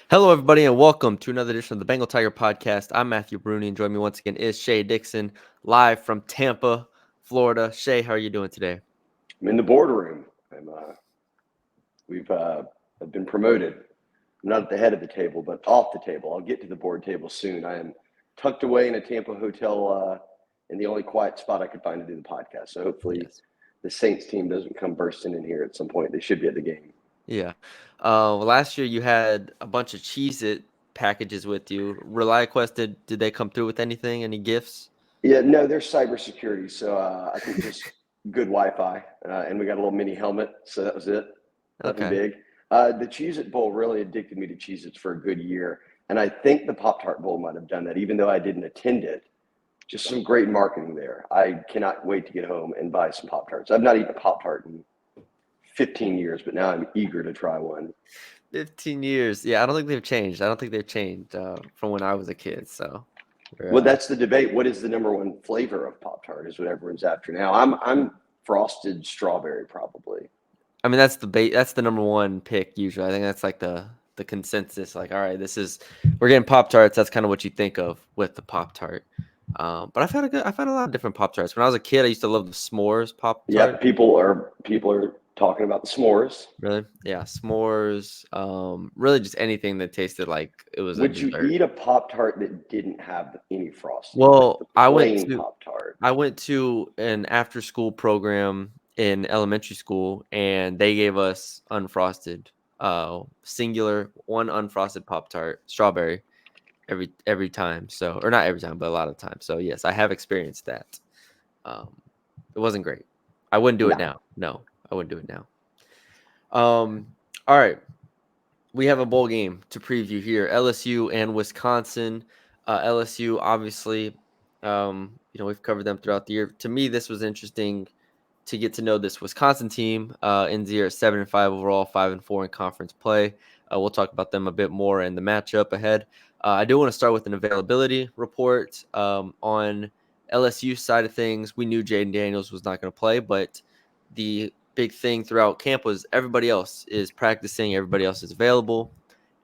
Hello, everybody, and welcome to another edition of the Bengal Tiger Podcast. I'm Matthew Brune, and joining me once again is Shea Dixon, live from Tampa, Florida. Shea, how are you doing today? I'm in the boardroom. I've been promoted. I'm not at the head of the table, but off the table. I'll get to the board table soon. I am tucked away in a Tampa hotel in the only quiet spot I could find to do the podcast. So hopefully Yes. the Saints team doesn't come bursting in here at some point. They should be at the game. Yeah. Last year you had a bunch of Cheez-It packages with you. ReliaQuest, did they come through with anything? Any gifts? Yeah, no, there's cybersecurity. So I think just good Wi-Fi. And we got a little mini helmet. So that was it. Nothing Okay. big. The Cheez-It Bowl really addicted me to Cheez-Its for a good year. And I think the Pop-Tart Bowl might have done that, even though I didn't attend it. Just some great marketing there. I cannot wait to get home and buy some Pop-Tarts. I've not eaten a Pop-Tart in 15 years, but now I'm eager to try one. 15 years. Yeah, I don't think they've changed. I don't think they've changed from when I was a kid. So, Well, that's the debate. What is the number one flavor of Pop-Tart is what everyone's after now. I'm frosted strawberry probably. I mean, that's the number one pick usually. I think that's like the consensus. Like, all right, we're getting Pop Tarts. That's kind of what you think of with the Pop Tart. But I've had a lot of different Pop Tarts. When I was a kid, I used to love the s'mores Pop Tart. Yep, people are talking about the s'mores. Really, yeah, s'mores. Really just anything that tasted like it was a Would you dessert. eat a Pop-Tart that didn't have any frosting, like Well, the plain Pop-Tart? I went to an after school program in elementary school, and they gave us unfrosted, singular one unfrosted Pop Tart, strawberry every time. So, or not every time, but a lot of times. So yes, I have experienced that. Um, it wasn't great. I wouldn't do it No. now. No, I wouldn't do it now. All right, we have a bowl game to preview here. LSU and Wisconsin. LSU, obviously, we've covered them throughout the year. To me, this was interesting to get to know this Wisconsin team. Ends the year at 7-5 overall, 5-4 in conference play. We'll talk about them a bit more in the matchup ahead. I do want to start with an availability report on LSU side of things. We knew Jaden Daniels was not going to play, but the big thing throughout camp was everybody else is practicing, everybody else is available,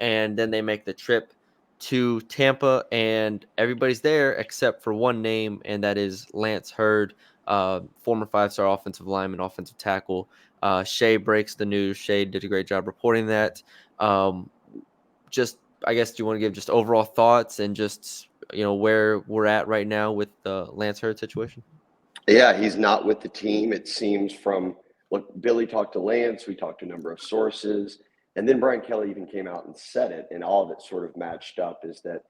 and then they make the trip to Tampa, and everybody's there except for one name, and that is Lance Hurd, former five-star offensive lineman, offensive tackle. Shea breaks the news. Shea did a great job reporting that. Just, I guess, do you want to give just overall thoughts and just where we're at right now with the Lance Hurd situation? Yeah, he's not with the team. It seems from what Billy talked to Lance, we talked to a number of sources, and then Brian Kelly even came out and said it, and all of it sort of matched up is that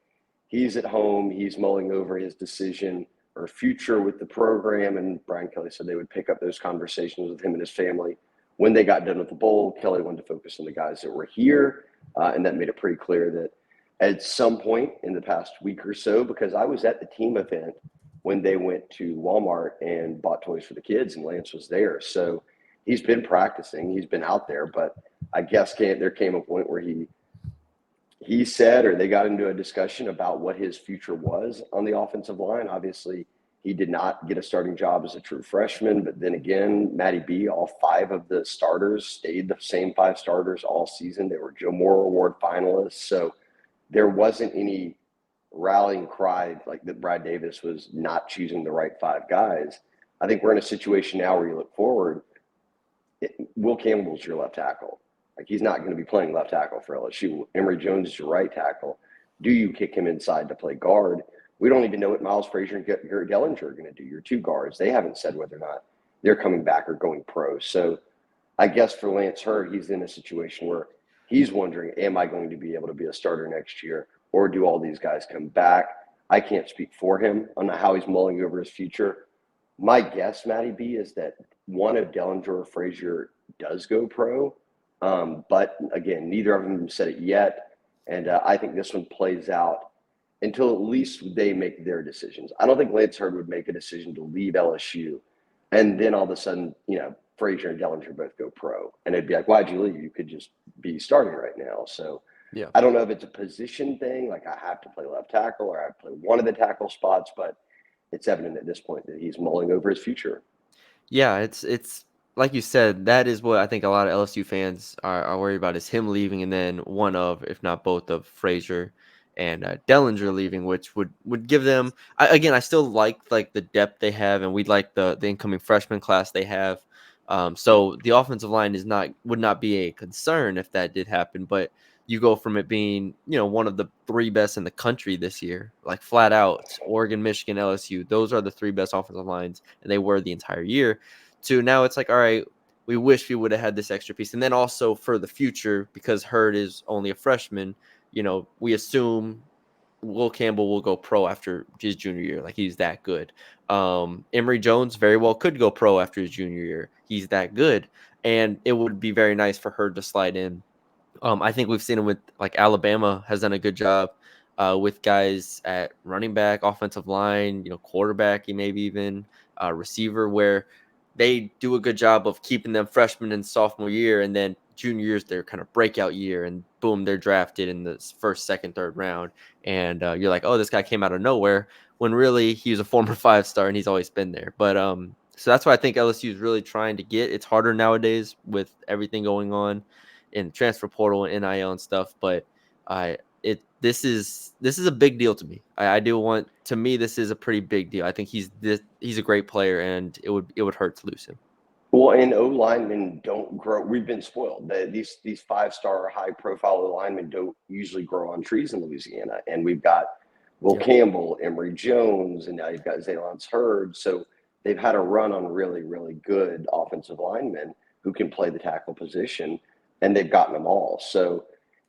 he's at home, he's mulling over his decision or future with the program, and Brian Kelly said they would pick up those conversations with him and his family when they got done with the bowl. Kelly wanted to focus on the guys that were here, and that made it pretty clear that at some point in the past week or so, because I was at the team event when they went to Walmart and bought toys for the kids, and Lance was there. So he's been practicing, he's been out there, but I guess there came a point where he said, or they got into a discussion about what his future was on the offensive line. Obviously, he did not get a starting job as a true freshman, but then again, Matty B, all five of the starters stayed the same five starters all season. They were Joe Moore Award finalists. So there wasn't any rallying cry like that Brad Davis was not choosing the right five guys. I think we're in a situation now where you look forward, Will Campbell's your left tackle. Like he's not going to be playing left tackle for LSU. Emory Jones is your right tackle. Do you kick him inside to play guard? We don't even know what Miles Frazier and Garrett Dellinger are going to do. Your two guards, they haven't said whether or not they're coming back or going pro. So I guess for Lance Hurd, he's in a situation where he's wondering, am I going to be able to be a starter next year, or do all these guys come back? I can't speak for him on how he's mulling over his future. My guess, Matty B, is that one of Dellinger or Frazier does go pro. But again, neither of them said it yet. And I think this one plays out until at least they make their decisions. I don't think Lance Hurd would make a decision to leave LSU and then all of a sudden, Frazier and Dellinger both go pro. And it'd be like, why'd you leave? You could just be starting right now. So Yeah. I don't know if it's a position thing, like I have to play left tackle or I have to play one of the tackle spots, but it's evident at this point that he's mulling over his future. Yeah, it's like you said, that is what I think a lot of LSU fans are worried about is him leaving, and then one of, if not both of, Frazier and Dellinger leaving, which would give them. Again, I still like the depth they have, and we like the incoming freshman class they have. So the offensive line would not be a concern if that did happen, but you go from it being one of the three best in the country this year, like flat out. Oregon, Michigan, LSU, those are the three best offensive lines, and they were the entire year. To now it's like, all right, we wish we would have had this extra piece. And then also for the future, because Hurd is only a freshman, we assume Will Campbell will go pro after his junior year. Like, he's that good. Emory Jones very well could go pro after his junior year. He's that good. And it would be very nice for Hurd to slide in. I think we've seen him with, like, Alabama has done a good job with guys at running back, offensive line, quarterback, maybe even receiver, where they do a good job of keeping them freshman and sophomore year, and then junior year's their kind of breakout year, and boom, they're drafted in the first, second, third round, and you're like, oh, this guy came out of nowhere, when really he was a former 5-star and he's always been there. But so that's why I think LSU is really trying to get. It's harder nowadays with everything going on in the transfer portal and NIL and stuff, but this is a big deal to me. I do want, to me, this is a pretty big deal. I think he's a great player, and it would hurt to lose him. Well, and O linemen don't grow. We've been spoiled. These 5-star high profile O linemen don't usually grow on trees in Louisiana. And we've got Will Campbell, Emory Jones, and now you've got Zalon's Hurd. So they've had a run on really, really good offensive linemen who can play the tackle position, and they've gotten them all. So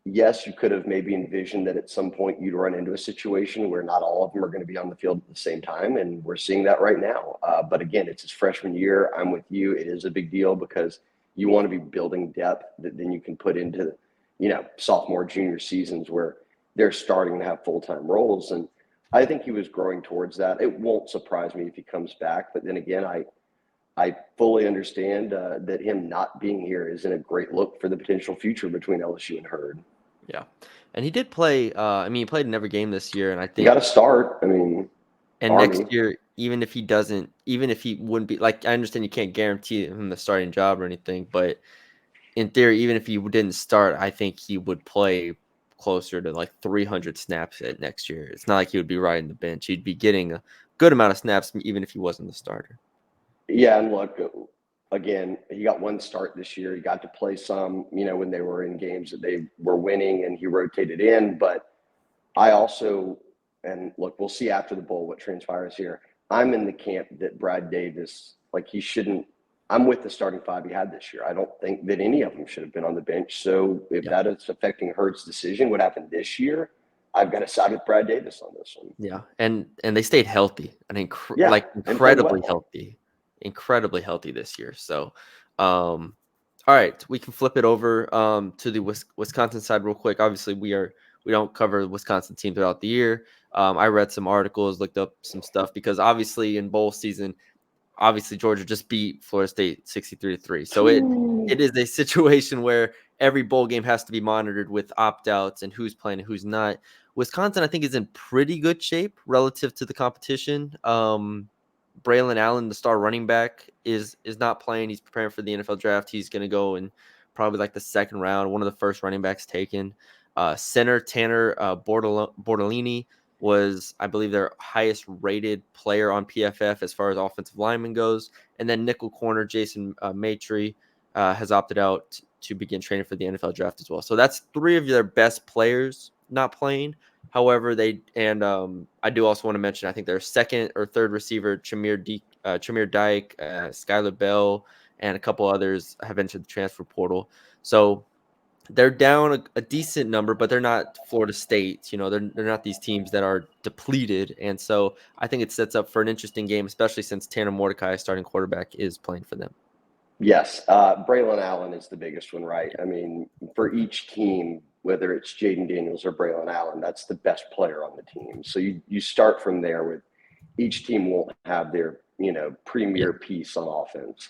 yes, you could have maybe envisioned that at some point you'd run into a situation where not all of them are going to be on the field at the same time. And we're seeing that right now. But again, it's his freshman year. I'm with you. It is a big deal because you want to be building depth that then you can put into, sophomore, junior seasons where they're starting to have full-time roles. And I think he was growing towards that. It won't surprise me if he comes back. But then again, I fully understand that him not being here isn't a great look for the potential future between LSU and Hurd. Yeah, and he did play. He played in every game this year, and I You think got to start. and Army. next year, even if he wouldn't be, like, I understand you can't guarantee him the starting job or anything, but in theory, even if he didn't start, I think he would play closer to like 300 snaps at next year. It's not like he would be riding the bench. He'd be getting a good amount of snaps, even if he wasn't the starter. Yeah, and look, again, he got one start this year. He got to play some, when they were in games that they were winning, and he rotated in. But I also, and look, we'll see after the bowl what transpires here. I'm in the camp that Brad Davis, he shouldn't. I'm with the starting 5 he had this year. I don't think that any of them should have been on the bench. So if that is affecting Hurd's decision, what happened this year, I've got to side with Brad Davis on this one. Yeah, and they stayed healthy and incredibly healthy this year. So, all right, we can flip it over to the Wisconsin side real quick. Obviously, we don't cover the Wisconsin team throughout the year. I read some articles, looked up some stuff, because obviously in bowl season, Georgia just beat Florida State 63-3. So it is a situation where every bowl game has to be monitored with opt-outs and who's playing and who's not. Wisconsin, I think, is in pretty good shape relative to the competition. Braylon Allen, the star running back, is not playing. He's preparing for the NFL draft. He's going to go in probably like the second round, one of the first running backs taken. Center Tanner Bortolini was, I believe, their highest rated player on PFF as far as offensive lineman goes. And then nickel corner Jason Maitre has opted out to begin training for the NFL draft as well. So that's 3 of their best players not playing. However, I do also want to mention, I think their second or third receiver, Chimere Dyke, Skylar Bell, and a couple others have entered the transfer portal. So they're down a decent number, but they're not Florida State. They're not these teams that are depleted. And so I think it sets up for an interesting game, especially since Tanner Mordecai, starting quarterback, is playing for them. Yes. Braylon Allen is the biggest one, right? I mean, for each team, whether it's Jaden Daniels or Braylon Allen, that's the best player on the team. So you start from there with each team won't have their, premier piece on offense.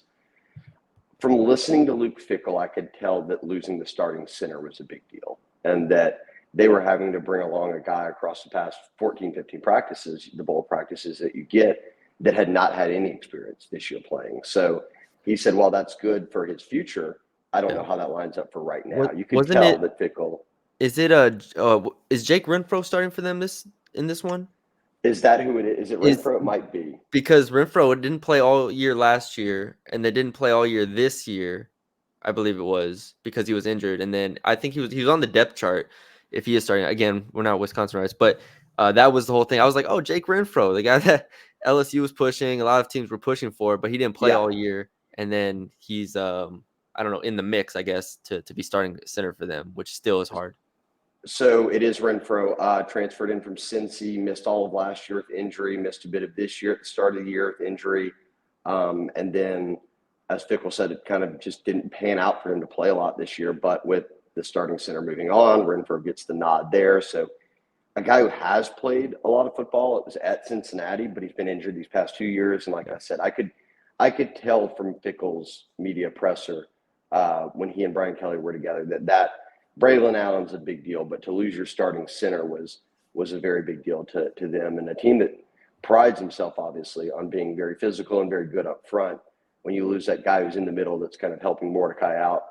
From listening to Luke Fickell, I could tell that losing the starting center was a big deal, and that they were having to bring along a guy across the past 14, 15 practices, the bowl practices that you get, that had not had any experience this year playing. So he said, "Well, that's good for his future." I don't Yeah. know how that lines up for right now. You could Wasn't tell it? that Fickle Is it is Jake Renfro starting for them in this one? is that who it is? Is it Is Renfro? It might be. because Renfro didn't play all year last year, and they didn't play all year this year. I believe it was because he was injured, and then I think he was on the depth chart. If he is starting again, we're not Wisconsin rights, but that was the whole thing. I was like, oh, Jake Renfro, the guy that LSU was pushing, a lot of teams were pushing for, but he didn't play Yeah. all year, and then he's I don't know, in the mix, I guess, to be starting center for them, which still is hard. So it is Renfro, transferred in from Cincy, missed all of last year with injury, missed a bit of this year at the start of the year with injury. And then, as Fickle said, it kind of just didn't pan out for him to play a lot this year. But with the starting center moving on, Renfro gets the nod there. So a guy who has played a lot of football, it was at Cincinnati, but he's been injured these past 2 years. And like I said, I could tell from Fickle's media presser when he and Brian Kelly were together that Braylon Allen's a big deal, but to lose your starting center was a very big deal to them, and a team that prides himself obviously on being very physical and very good up front. When you lose that guy who's in the middle that's kind of helping Mordecai out,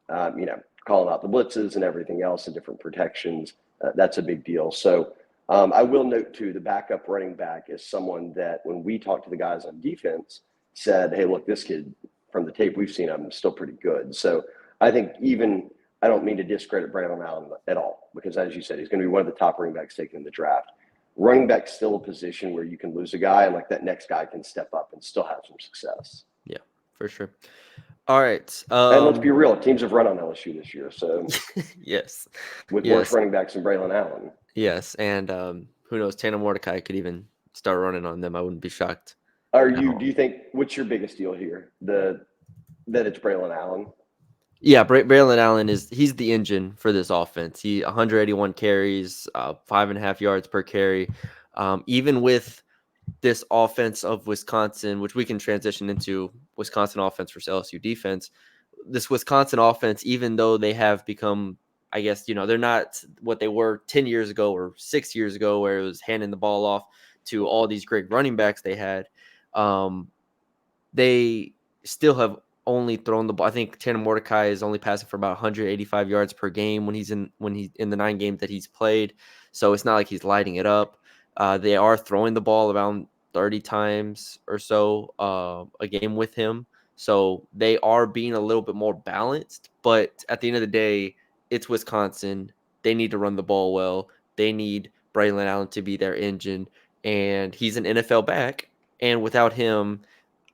calling out the blitzes and everything else and different protections, that's a big deal. So I will note too, the backup running back is someone that when we talked to the guys on defense said, hey, look, this kid from the tape we've seen him is still pretty good. So I think I don't mean to discredit Brandon Allen at all, because as you said, he's going to be one of the top running backs taken in the draft. Running back's still a position where you can lose a guy and like that next guy can step up and still have some success. Yeah, for sure. All right. And let's be real, teams have run on LSU this year. So yes. with Yes. worse running backs than Braylon Allen. Yes. And who knows? Tanner Mordecai could even start running on them. I wouldn't be shocked. Do you think, what's your biggest deal here? That it's Braylon Allen? Yeah, Braylon Allen he's the engine for this offense. He 181 carries, 5.5 yards per carry. Even with this offense of Wisconsin, which we can transition into Wisconsin offense versus LSU defense, this Wisconsin offense, even though they have become, I guess, they're not what they were 10 years ago or 6 years ago, where it was handing the ball off to all these great running backs they had. They still have only thrown the ball. I think Tanner Mordecai is only passing for about 185 yards per game when he's in the 9 games that he's played. So it's not like he's lighting it up. They are throwing the ball around 30 times or so a game with him. So they are being a little bit more balanced. But at the end of the day, it's Wisconsin. They need to run the ball well. They need Braylon Allen to be their engine. And he's an NFL back. And without him,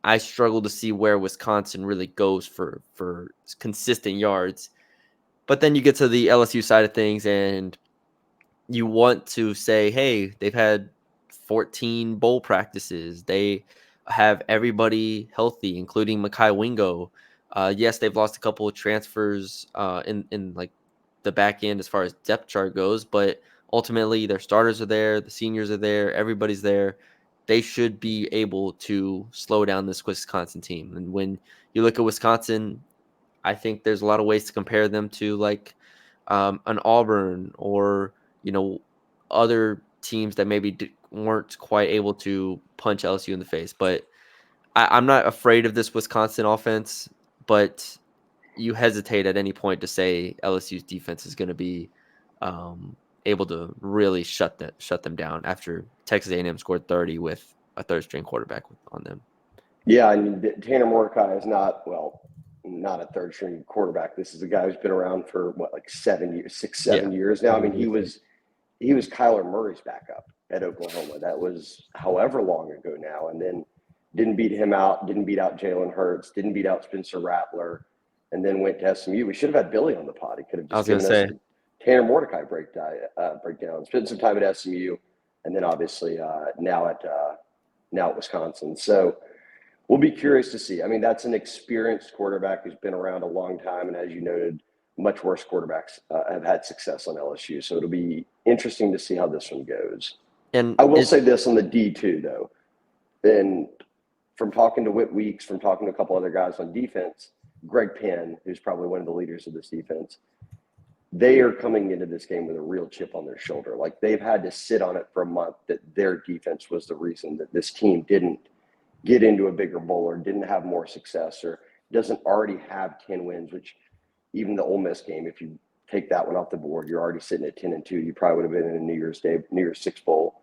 I struggle to see where Wisconsin really goes for consistent yards. But then you get to the LSU side of things, and you want to say, hey, they've had 14 bowl practices. They have everybody healthy, including Mekhi Wingo. Yes, they've lost a couple of transfers in like the back end as far as depth chart goes, but ultimately their starters are there, the seniors are there, everybody's there. They should be able to slow down this Wisconsin team. And when you look at Wisconsin, I think there's a lot of ways to compare them to like an Auburn or other teams that maybe weren't quite able to punch LSU in the face. But I'm not afraid of this Wisconsin offense, but you hesitate at any point to say LSU's defense is going to be able to really shut them down after Texas A&M scored 30 with a third string quarterback on them. Yeah, I mean, Tanner Mordecai is not a third string quarterback. This is a guy who's been around for like 7 years now. I mean, he was Kyler Murray's backup at Oklahoma. That was however long ago now, and then didn't beat him out, didn't beat out Jalen Hurts, didn't beat out Spencer Rattler, and then went to SMU. We should have had Billy on the pod. He could have just given us the Tanner Mordecai breakdown. Spent some time at SMU, and then obviously now at Wisconsin. So we'll be curious to see. I mean, that's an experienced quarterback who's been around a long time, and as you noted, much worse quarterbacks have had success on LSU. So it'll be interesting to see how this one goes. And I will say this on the D2, though. And from talking to Whit Weeks, from talking to a couple other guys on defense, Greg Penn, who's probably one of the leaders of this defense, they are coming into this game with a real chip on their shoulder. Like they've had to sit on it for a month that their defense was the reason that this team didn't get into a bigger bowl or didn't have more success or doesn't already have 10 wins, which even the Ole Miss game, if you take that one off the board, you're already sitting at 10-2. You probably would have been in a New Year's Six bowl.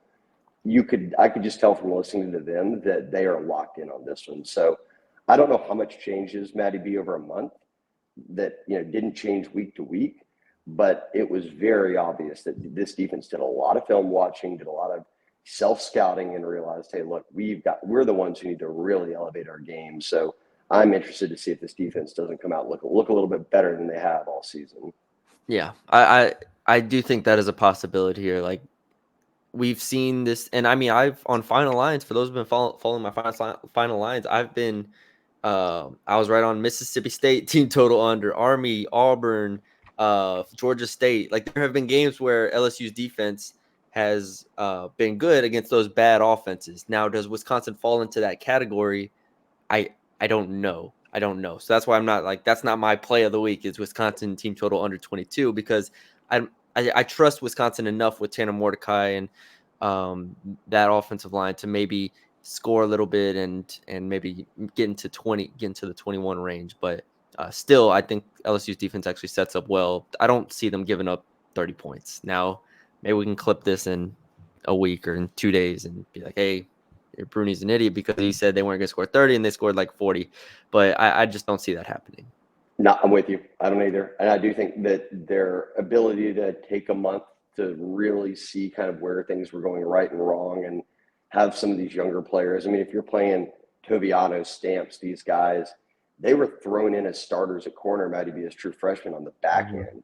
I could just tell from listening to them that they are locked in on this one. So I don't know how much changes, Matty B, over a month that didn't change week to week, but it was very obvious that this defense did a lot of film watching, did a lot of self-scouting, and realized, hey, look, we're the ones who need to really elevate our game. So I'm interested to see if this defense doesn't come out and look a little bit better than they have all season. Yeah, I do think that is a possibility here. Like, we've seen this, and I mean, I've on final lines, for those who've been following my final lines, I've been I was right on Mississippi State team total under, Army, Auburn, Georgia State. Like, there have been games where LSU's defense has been good against those bad offenses. Now, does Wisconsin fall into that category? I don't know. I don't know. So that's why I'm not like, that's not my play of the week is Wisconsin team total under 22, because I trust Wisconsin enough with Tanner Mordecai and that offensive line to maybe score a little bit and maybe get into the 21 range. But still, I think LSU's defense actually sets up well. I don't see them giving up 30 points. Now, maybe we can clip this in a week or in 2 days and be like, hey, Brune's an idiot because he said they weren't going to score 30 and they scored like 40. But I just don't see that happening. No, I'm with you. I don't either. And I do think that their ability to take a month to really see kind of where things were going right and wrong and have some of these younger players. I mean, if you're playing Toviano, Stamps, these guys, they were thrown in as starters at corner, might be as true freshmen on the back end.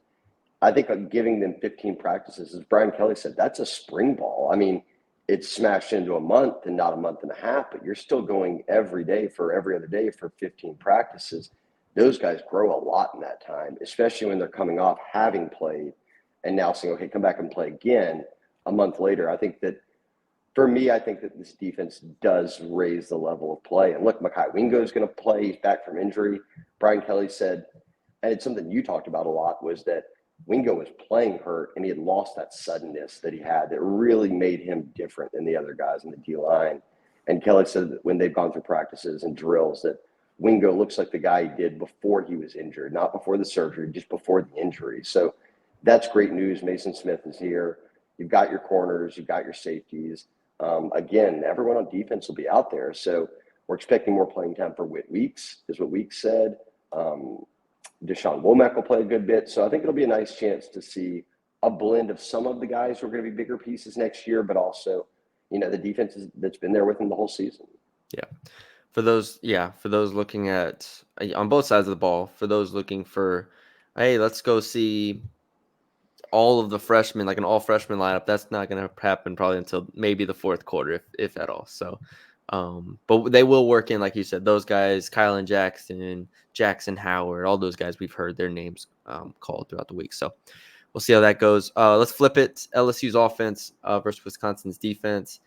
I think giving them 15 practices, as Brian Kelly said, that's a spring ball. I mean, it's smashed into a month and not a month and a half, but you're still going every day for every other day for 15 practices. Those guys grow a lot in that time, especially when they're coming off having played and now saying, okay, come back and play again a month later. I think that for me, I think that this defense does raise the level of play. And look, Mekhi Wingo is going to play. He's back from injury. Brian Kelly said, and it's something you talked about a lot, was that Wingo was playing hurt and he had lost that suddenness that he had that really made him different than the other guys in the D-line. And Kelly said that when they've gone through practices and drills that Wingo looks like the guy he did before he was injured, not before the surgery, just before the injury. So that's great news. Mason Smith is here. You've got your corners. You've got your safeties. Again, everyone on defense will be out there. So we're expecting more playing time for Whit Weeks, is what Weeks said. Deshaun Womack will play a good bit. So I think it'll be a nice chance to see a blend of some of the guys who are going to be bigger pieces next year, but also, the defense that's been there with them the whole season. Yeah. For those looking at on both sides of the ball, for those looking for, hey, let's go see all of the freshmen, like an all freshman lineup, that's not going to happen probably until maybe the fourth quarter, if at all. So, but they will work in, like you said, those guys, Kylan Jackson, Jackson Howard, all those guys, we've heard their names called throughout the week. So we'll see how that goes. Let's flip it. LSU's offense versus Wisconsin's defense.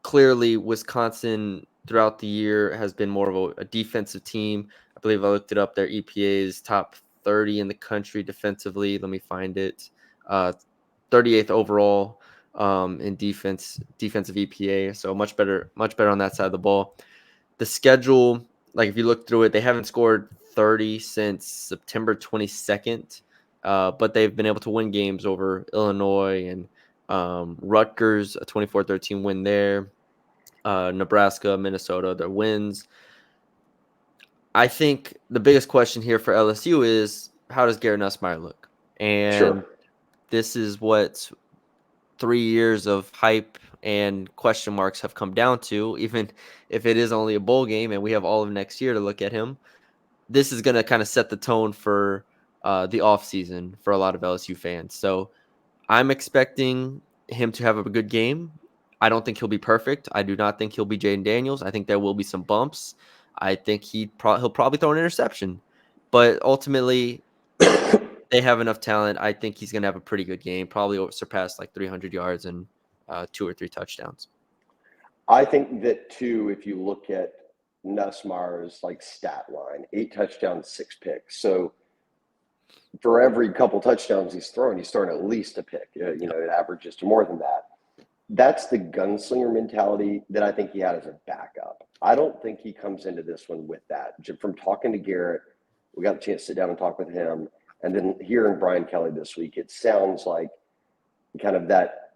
Clearly, Wisconsin throughout the year has been more of a defensive team. I believe I looked it up. Their EPA is top 30 in the country defensively. Let me find it. 38th overall in defensive EPA. So much better on that side of the ball. The schedule, like if you look through it, they haven't scored 30 since September 22nd, but they've been able to win games over Illinois and Rutgers, a 24-13 win there. Nebraska, Minnesota, their wins. I think the biggest question here for LSU is, how does Garrett Nussmeier look? And this is what 3 years of hype and question marks have come down to, even if it is only a bowl game and we have all of next year to look at him. This is going to kind of set the tone for the offseason for a lot of LSU fans. So I'm expecting him to have a good game. I don't think he'll be perfect. I do not think he'll be Jaden Daniels. I think there will be some bumps. I think he'll probably throw an interception. But ultimately, they have enough talent. I think he's going to have a pretty good game, probably surpass like 300 yards and 2 or 3 touchdowns. I think that, too, if you look at Nussmeier's stat line, 8 touchdowns, 6 picks. So for every couple touchdowns he's throwing at least a pick. It averages to more than that. That's the gunslinger mentality that I think he had as a backup. I don't think he comes into this one with that. From talking to Garrett, we got a chance to sit down and talk with him. And then hearing Brian Kelly this week, it sounds like kind of that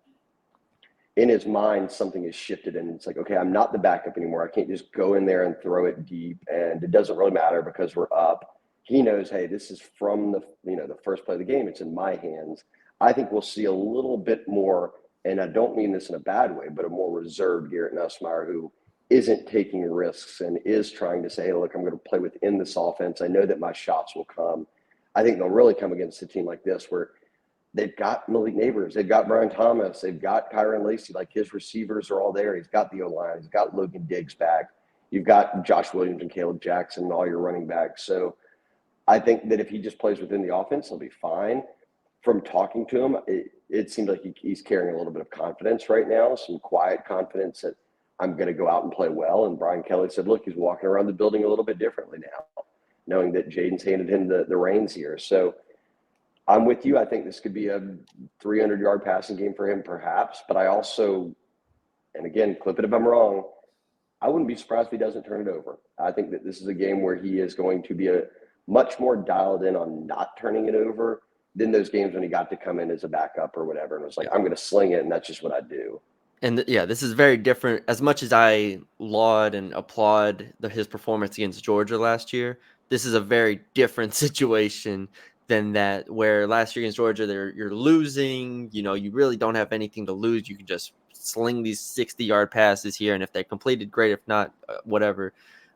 in his mind, something has shifted. And it's like, okay, I'm not the backup anymore. I can't just go in there and throw it deep. And it doesn't really matter because we're up. He knows, hey, this is from the first play of the game. It's in my hands. I think we'll see a little bit more, and I don't mean this in a bad way, but a more reserved Garrett Nussmeier who isn't taking risks and is trying to say, hey, look, I'm going to play within this offense. I know that my shots will come. I think they'll really come against a team like this where they've got Malik Neighbors, they've got Brian Thomas, they've got Kyron Lacey. Like his receivers are all there. He's got the O-line. He's got Logan Diggs back. You've got Josh Williams and Caleb Jackson and all your running backs. So I think that if he just plays within the offense, he'll be fine. From talking to him, it seems like he's carrying a little bit of confidence right now, some quiet confidence that I'm going to go out and play well. And Brian Kelly said, look, he's walking around the building a little bit differently now, knowing that Jaden's handed him the reins here. So I'm with you. I think this could be a 300-yard passing game for him, perhaps. But I also, and again, clip it if I'm wrong, I wouldn't be surprised if he doesn't turn it over. I think that this is a game where he is going to be much more dialed in on not turning it over than those games when he got to come in as a backup or whatever. And it was like, I'm going to sling it, and that's just what I do. And this is very different. As much as I laud and applaud his performance against Georgia last year, this is a very different situation than that, where last year against Georgia, you're losing. You really don't have anything to lose. You can just sling these 60-yard passes here, and if they're completed, great. If not, whatever.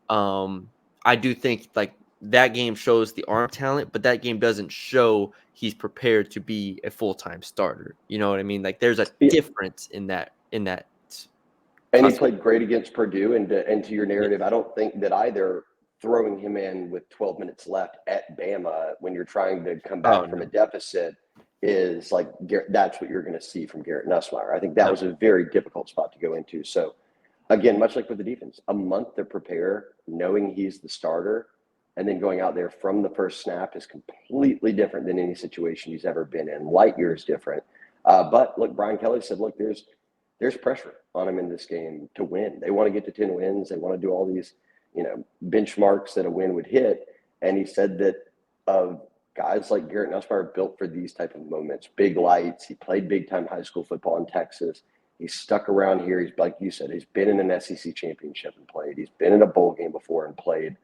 I do think like that game shows the arm talent, but that game doesn't show he's prepared to be a full-time starter. You know what I mean? Like there's a difference in that. And he played great against Purdue. And to your narrative, I don't think that either throwing him in with 12 minutes left at Bama when you're trying to come back from a deficit is like that's what you're going to see from Garrett Nussmeier. I think that was a very difficult spot to go into. So, again, much like with the defense, a month to prepare, knowing he's the starter, and then going out there from the first snap is completely different than any situation he's ever been in. Light years different. But look, Brian Kelly said, look, there's pressure on him in this game to win. They want to get to 10 wins. They want to do all these, benchmarks that a win would hit. And he said that guys like Garrett Nussmeier are built for these type of moments, big lights. He played big-time high school football in Texas. He's stuck around here. He's, like you said, he's been in an SEC championship and played. He's been in a bowl game before and played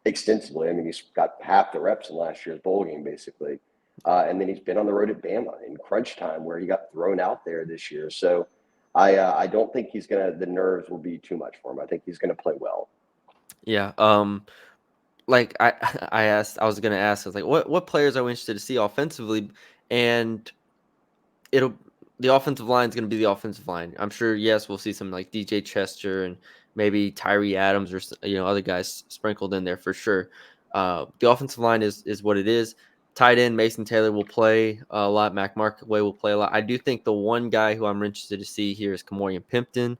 extensively. I mean, he's got half the reps in last year's bowl game, basically. And then he's been on the road at Bama in crunch time where he got thrown out there this year. So I don't think the nerves will be too much for him. I think he's going to play well. Yeah. Like I was going to ask, I was like, what players are we interested to see offensively? And the offensive line is going to be the offensive line. I'm sure, yes, we'll see some like DJ Chester and maybe Tyree Adams or, other guys sprinkled in there for sure. The offensive line is what it is. Tight end Mason Taylor will play a lot. Mac Markaway will play a lot. I do think the one guy who I'm interested to see here is Kamorian Pimpton.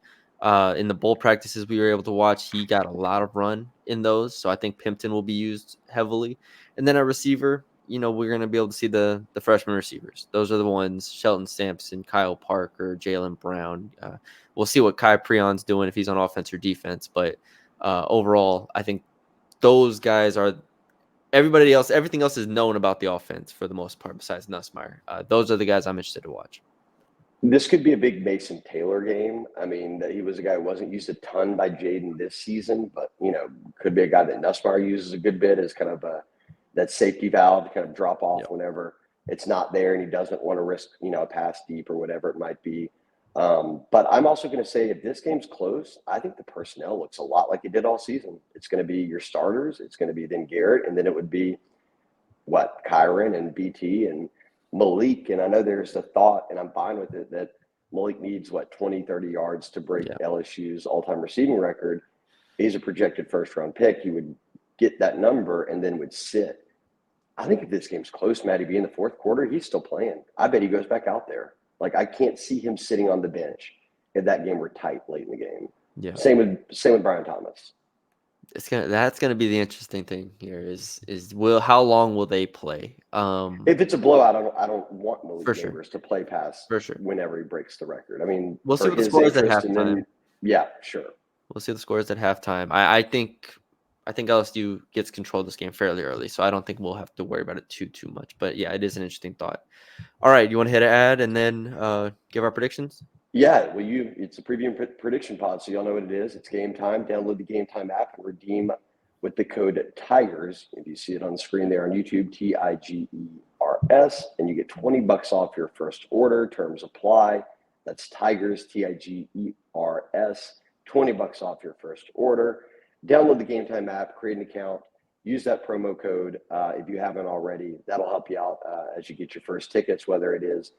In the bowl practices we were able to watch, he got a lot of run in those. So I think Pimpton will be used heavily. And then a receiver, we're going to be able to see the freshman receivers. Those are the ones: Shelton Sampson, Kyle Parker, Jalen Brown. We'll see what Kai Preon's doing if he's on offense or defense. But overall, I think those guys are everything else is known about the offense for the most part, besides Nussmeier. Those are the guys I'm interested to watch. This could be a big Mason Taylor game. I mean, he was a guy who wasn't used a ton by Jaden this season, but, could be a guy that Nussmeier uses a good bit as kind of that safety valve to kind of drop off whenever it's not there and he doesn't want to risk, a pass deep or whatever it might be. But I'm also going to say if this game's close, I think the personnel looks a lot like it did all season. It's going to be your starters. It's going to be then Garrett, and then it would be Kyron and BT and Malik. And I know there's the thought, and I'm fine with it, that Malik needs 20, 30 yards to break LSU's all-time receiving record. He's a projected first-round pick. He would get that number and then would sit. I think if this game's close, Matty B, in the fourth quarter, he's still playing. I bet he goes back out there. Like, I can't see him sitting on the bench if that game were tight late in the game. Yeah. Same with Brian Thomas. That's gonna be the interesting thing here is how long will they play? If it's a blowout, I don't want For Malik sure, Neighbors to play past for sure. whenever he breaks the record. I mean, We'll see for what the his score is at interest, and halftime. then yeah, sure. We'll see what the score is at halftime. I think LSU gets control of this game fairly early, so I don't think we'll have to worry about it too much. But yeah, it is an interesting thought. All right, you want to hit an ad and then give our predictions? Yeah, well, it's a preview and prediction pod, so y'all know what it is. It's game time. Download the Game Time app and redeem with the code TIGERS. If you see it on the screen there on YouTube, TIGERS, and you get $20 off your first order. Terms apply. That's TIGERS, TIGERS. $20 off your first order. Download the Game Time app, create an account, use that promo code if you haven't already. That'll help you out as you get your first tickets, whether it is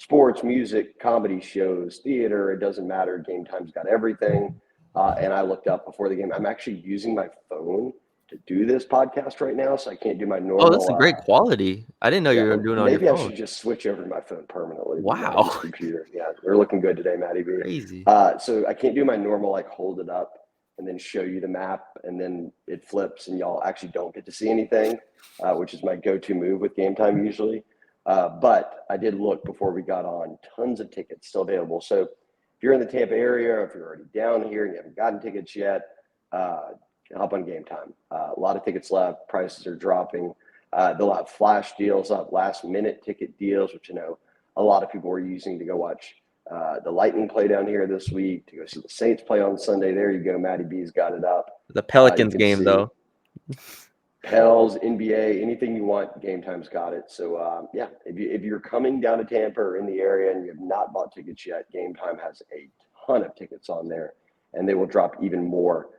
sports, music, comedy shows, theater, it doesn't matter. Game Time's got everything. And I looked up before the game. I'm actually using my phone to do this podcast right now, so I can't do my Oh, that's normal. a great quality. I didn't know you were doing it on your Maybe I phone. should just switch over to my phone permanently. Wow. This computer. Yeah, we're looking good today, Matty B. Crazy. So I can't do my normal, like, hold it up and then show you the map, and then it flips and y'all actually don't get to see anything, which is my go-to move with Game Time usually. But I did look before we got on, tons of tickets still available. So if you're in the Tampa area, or if you're already down here and you haven't gotten tickets yet, hop on Game Time. A lot of tickets left. Prices are dropping. They'll have flash deals up, last minute ticket deals, which a lot of people were using to go watch the Lightning play down here this week, to go see the Saints play on Sunday. There you go. Matty B's got it up. The Pelicans game, though. Pels, NBA, anything you want, Game Time's got it. So, if you're coming down to Tampa or in the area and you have not bought tickets yet, Game Time has a ton of tickets on there, and they will drop even more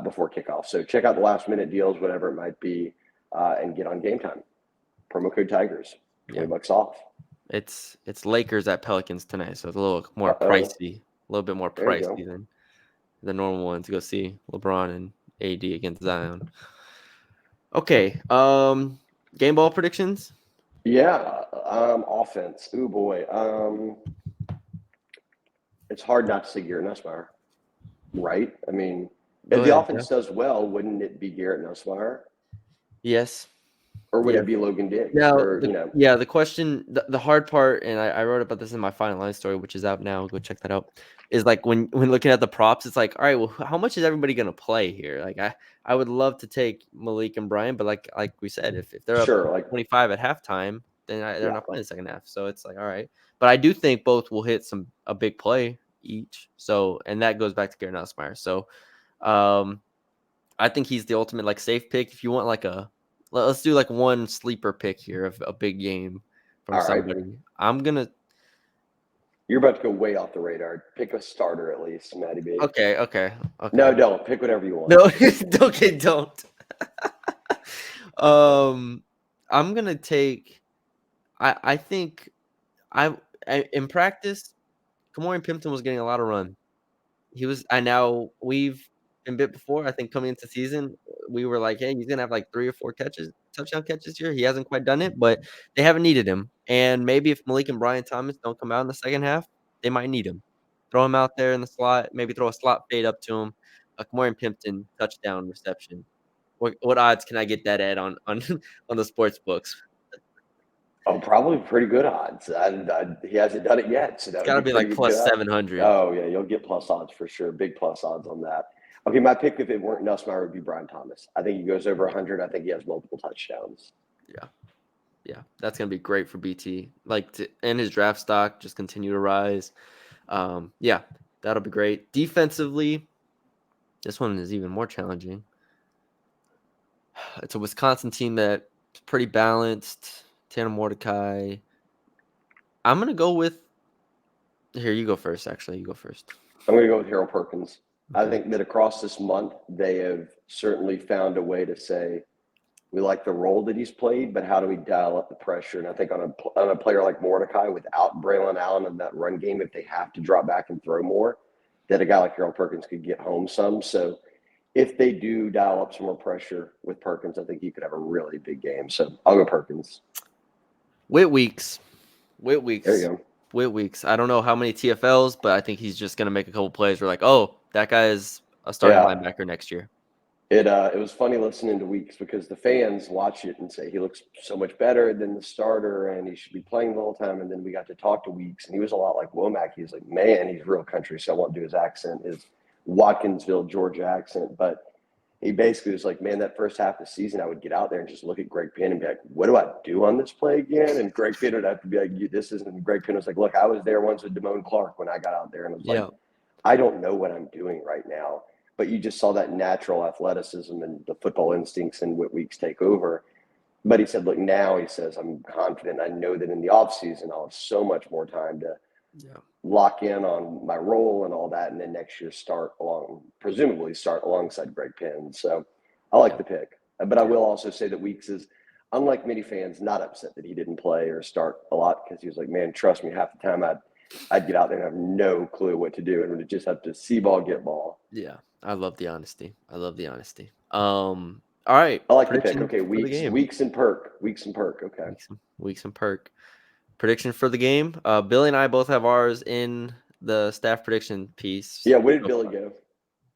before kickoff. So check out the last-minute deals, whatever it might be, and get on Game Time. Promo code TIGERS, $20 off. It's Lakers at Pelicans tonight, so it's a little more pricey, a little bit more pricey than the normal one to go see LeBron and AD against Zion. Okay, game ball predictions. Yeah, offense. Ooh boy, it's hard not to say Garrett Nussmeier, right? I mean, if the offense does well, wouldn't it be Garrett Nussmeier? Yes. Or would it be Logan Diggs? Now, or, the question, the hard part, and I wrote about this in my Final Line story, which is out now. Go check that out. Is like when looking at the props, it's like, all right, well, how much is everybody gonna play here? Like, I would love to take Malik and Brian, but like we said, if they're up like 25 at halftime, then they're not playing the second half. So it's like, all right, but I do think both will hit a big play each. So, and that goes back to Garrett Nussmeier. So, I think he's the ultimate like safe pick. If you want like let's do like one sleeper pick here of a big game from somebody. Right. You're about to go way off the radar. Pick a starter at least, Matty B. Okay. No, don't. Pick whatever you want. No, okay, don't. I'm gonna take. I think I in practice, Kamorian Pimpton was getting a lot of run. We've been bit before. I think coming into the season, we were like, hey, he's gonna have like 3 or 4 touchdown catches here. He hasn't quite done it, but they haven't needed him. And maybe if Malik and Brian Thomas don't come out in the second half, they might need him. Throw him out there in the slot, maybe throw a slot fade up to him. A Kamorian Pimpton touchdown reception. What odds can I get that at on the sports books? Oh, probably pretty good odds. He hasn't done it yet, so it's got to be like plus 700. Oh yeah, you'll get plus odds for sure. Big plus odds on that. Okay, my pick if it weren't Nussmeier would be Brian Thomas. I think he goes over 100. I think he has multiple touchdowns. Yeah, that's gonna be great for BT. And his draft stock just continue to rise. Yeah, that'll be great. Defensively, this one is even more challenging. It's a Wisconsin team that's pretty balanced. Tanner Mordecai. I'm going to go with – here, you go first, actually. You go first. I'm going to go with Harold Perkins. Okay. I think that across this month, they have certainly found a way to say, we like the role that he's played, but how do we dial up the pressure? And I think on a player like Mordecai, without Braylon Allen in that run game, if they have to drop back and throw more, that a guy like Harold Perkins could get home some. So if they do dial up some more pressure with Perkins, I think he could have a really big game. So I'll go Perkins. Whit Weeks. There you go. Whit Weeks. I don't know how many TFLs, but I think he's just going to make a couple plays. We're like, oh, that guy is a starting linebacker next year. It was funny listening to Weeks because the fans watch it and say he looks so much better than the starter and he should be playing the whole time. And then we got to talk to Weeks and he was a lot like Womack. He's like, man, he's real country, so I won't do his accent, his Watkinsville, Georgia accent. But he basically was like, man, that first half of the season, I would get out there and just look at Greg Penn and be like, what do I do on this play again? And Greg Penn would have to be like, this isn't. And Greg Penn was like, look, I was there once with Damone Clark when I got out there. And I was like, Yeah. I don't know what I'm doing right now. But you just saw that natural athleticism and the football instincts and what Weeks take over. But he said, look, now he says, I'm confident. I know that in the offseason, I'll have so much more time to lock in on my role and all that. And then next year presumably start alongside Greg Penn. So I like the pick. But I will also say that Weeks is, unlike many fans, not upset that he didn't play or start a lot because he was like, man, trust me, half the time I'd get out there and have no clue what to do and would just have to see ball, get ball. Yeah. I love the honesty. All right. I like the pick. Okay, Weeks and Perk. Okay. Weeks and Perk. Prediction for the game. Billy and I both have ours in the staff prediction piece. Yeah, where did Billy go?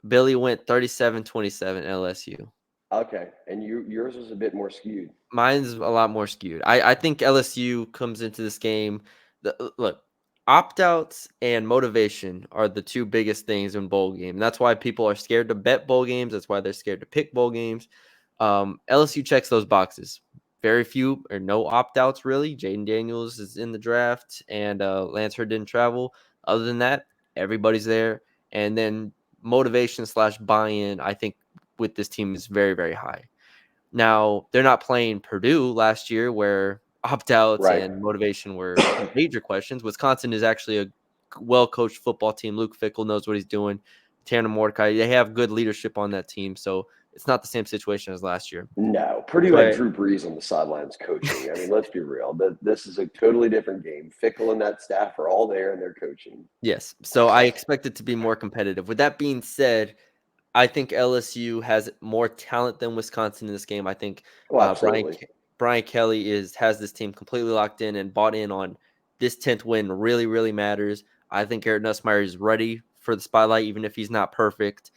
Billy went 37-27 LSU. Okay, and yours was a bit more skewed. Mine's a lot more skewed. I think LSU comes into this game. Look, opt-outs and motivation are the two biggest things in bowl game. That's why people are scared to bet bowl games. That's why they're scared to pick bowl games. LSU checks those boxes. Very few or no opt-outs, really. Jaden Daniels is in the draft, and Lance Hurd didn't travel. Other than that, everybody's there. And then motivation / buy-in, I think, with this team is very, very high. Now, they're not playing Purdue last year where opt-outs and motivation were major questions. Wisconsin is actually a well-coached football team. Luke Fickell knows what he's doing. Tanner Mordecai, they have good leadership on that team, so it's not the same situation as last year. No, Purdue had Drew Brees on the sidelines coaching. I mean, let's be real. This is a totally different game. Fickell and that staff are all there and they're coaching. Yes, so I expect it to be more competitive. With that being said, I think LSU has more talent than Wisconsin in this game. I think Brian Kelly has this team completely locked in and bought in on this 10th win really, really matters. I think Garrett Nussmeier is ready for the spotlight, even if he's not perfect.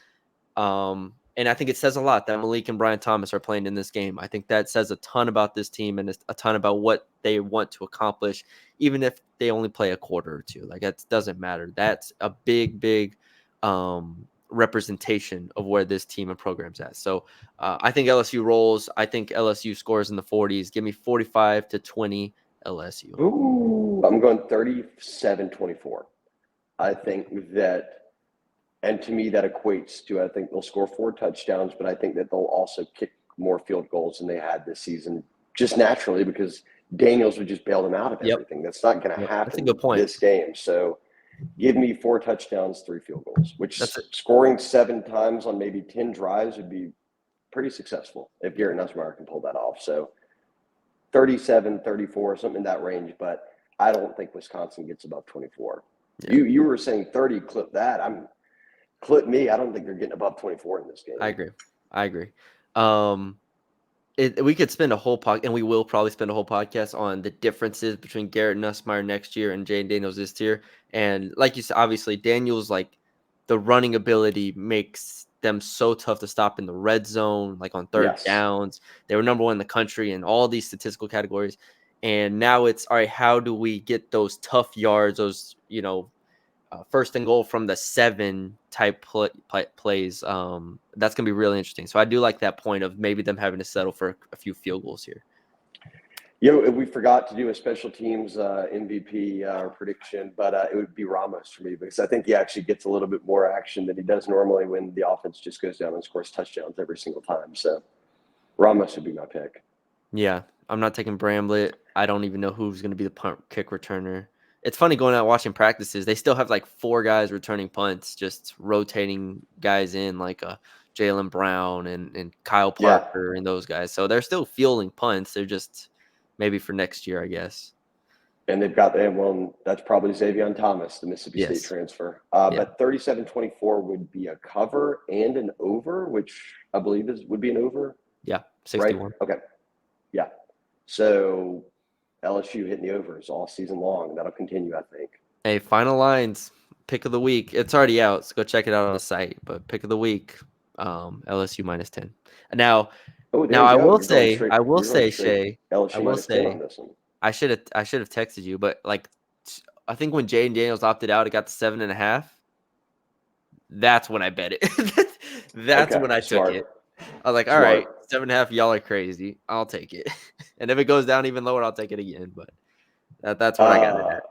And I think it says a lot that Malik and Brian Thomas are playing in this game. I think that says a ton about this team and a ton about what they want to accomplish, even if they only play a quarter or two. Like, it doesn't matter. That's a big, big representation of where this team and program's at. So I think LSU rolls. I think LSU scores in the 40s. Give me 45-20 LSU. Ooh, I'm going 37-24. I think that, and to me that equates to, I think they'll score 4 touchdowns, but I think that they'll also kick more field goals than they had this season, just naturally because Daniels would just bail them out of everything. That's not going to happen in this game. So give me 4 touchdowns, 3 field goals, which scoring 7 times on maybe 10 drives would be pretty successful if Garrett Nussmeier can pull that off. So 37, 34, something in that range, but I don't think Wisconsin gets above 24. Yeah. You were saying 30, clip that. Clip me. I don't think they're getting above 24 in this game. I agree. We could spend a whole podcast, and we will probably spend a whole podcast on the differences between Garrett Nussmeier next year and Jaden Daniels this year. And like you said, obviously Daniels, like, the running ability makes them so tough to stop in the red zone, like on third downs. They were number 1 in the country in all these statistical categories. And now it's, all right, how do we get those tough yards, those, first and goal from the 7 type plays? That's going to be really interesting. So I do like that point of maybe them having to settle for a few field goals here. We forgot to do a special teams MVP prediction, but it would be Ramos for me because I think he actually gets a little bit more action than he does normally when the offense just goes down and scores touchdowns every single time. So Ramos would be my pick. Yeah, I'm not taking Bramblett. I don't even know who's going to be the punt kick returner. It's funny going out watching practices. They still have like 4 guys returning punts, just rotating guys in, like Jaylen Brown and Kyle Parker and those guys. So they're still fielding punts. They're just maybe for next year, I guess. And they've got them. Well, that's probably Xavier Thomas, the Mississippi State transfer. But 37-24 would be a cover and an over, which I believe would be an over. Yeah, 61. Right? Okay. Yeah. So LSU hitting the overs all season long. That'll continue, I think. Hey, final lines, pick of the week. It's already out, so go check it out on the site. But pick of the week, LSU -10. Now, Oh, there now you I go. will You're going say, straight. I will You're going say, straight Shay, I LSU will -10 on say, this one. I should have texted you, but like, I think when Jay and Daniels opted out, it got to 7.5. That's when I bet it. That's Okay, when I took smart, it. I was like, all right, smart. 7.5. Y'all are crazy. I'll take it. And if it goes down even lower, I'll take it again. But that's when I got it Uh, at.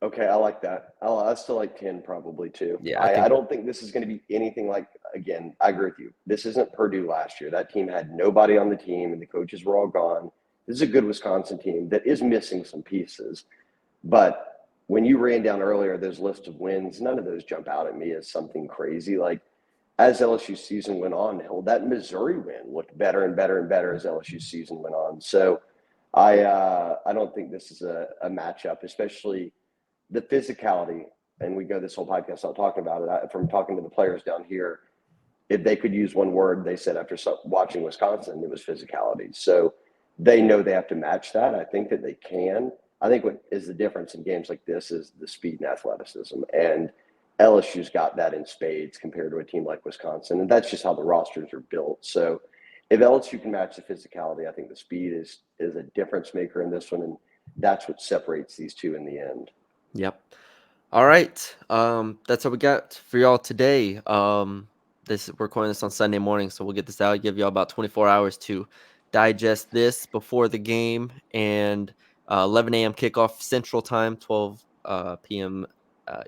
okay, I like that. I still like 10 probably too. Yeah, I I think. don't think this is going to be anything like. Again, I agree with you. This isn't Purdue last year. That team had nobody on the team, and the coaches were all gone. This is a good Wisconsin team that is missing some pieces. But when you ran down earlier those lists of wins, none of those jump out at me as something crazy. Like as LSU season went on, hell, that Missouri win looked better and better and better as LSU season went on. So I don't think this is a matchup, especially the physicality. And we go this whole podcast not talking about it. From talking to the players down here, if they could use one word, they said after watching Wisconsin, it was physicality. So they know they have to match that. I think that they can. I think what is the difference in games like this is the speed and athleticism. And LSU's got that in spades compared to a team like Wisconsin. And that's just how the rosters are built. So if LSU can match the physicality, I think the speed is a difference maker in this one. And that's what separates these two in the end. Yep. All right. That's what we got for y'all today. We're recording this on Sunday morning, so we'll get this out. Give y'all about 24 hours to digest this before the game, and 11 a.m. kickoff Central Time, 12 p.m.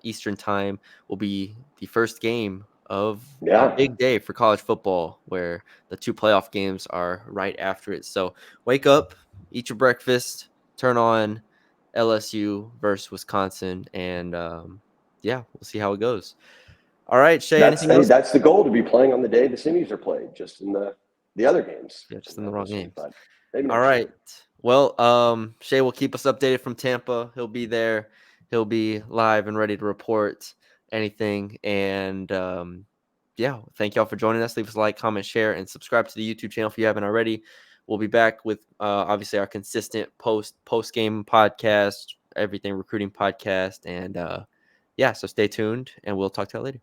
Eastern Time will be the first game of a Yeah. big day for college football, where the two playoff games are right after it. So wake up, eat your breakfast, turn on LSU versus Wisconsin, and yeah, we'll see how it goes. All right, Shay, anything else? That's the goal, to be playing on the day the semis are played, just in the other games. Yeah, just in the Not wrong this one, games. but maybe All next right. year. Well, Shay will keep us updated from Tampa. He'll be there. He'll be live and ready to report anything. And yeah, thank y'all for joining us. Leave us a like, comment, share, and subscribe to the YouTube channel if you haven't already. We'll be back with obviously our consistent post game podcast, everything recruiting podcast, and yeah. So stay tuned, and we'll talk to you later.